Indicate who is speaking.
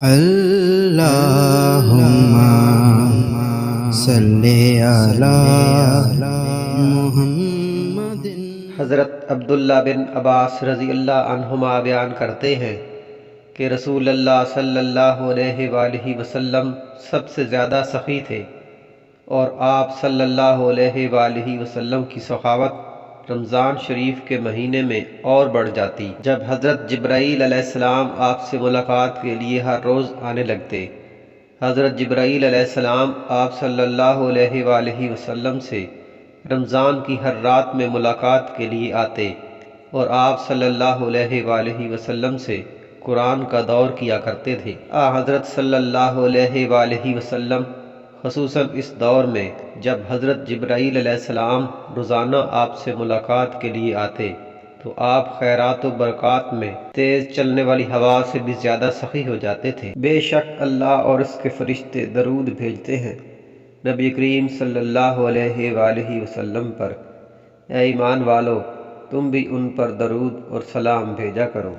Speaker 1: اللہم صلی علی محمد۔
Speaker 2: حضرت عبداللہ بن عباس رضی اللہ عنہما بیان کرتے ہیں کہ رسول اللہ صلی اللہ علیہ وآلہ وسلم سب سے زیادہ سخی تھے، اور آپ صلی اللہ علیہ وآلہ وسلم کی سخاوت رمضان شریف کے مہینے میں اور بڑھ جاتی، جب حضرت جبرائیل علیہ السلام آپ سے ملاقات کے لیے ہر روز آنے لگتے۔ حضرت جبرائیل علیہ السلام آپ صلی اللہ علیہ وآلہ وسلم سے رمضان کی ہر رات میں ملاقات کے لیے آتے، اور آپ صلی اللہ علیہ وآلہ وسلم سے قرآن کا دور کیا کرتے تھے۔ حضرت صلی اللہ علیہ وآلہ وسلم خصوصاً اس دور میں جب حضرت جبرائیل علیہ السلام روزانہ آپ سے ملاقات کے لیے آتے تو آپ خیرات و برکات میں تیز چلنے والی ہوا سے بھی زیادہ سخی ہو جاتے تھے۔ بے شک اللہ اور اس کے فرشتے درود بھیجتے ہیں نبی کریم صلی اللہ علیہ وآلہ وسلم پر۔ اے ایمان والو، تم بھی ان پر درود اور سلام بھیجا کرو۔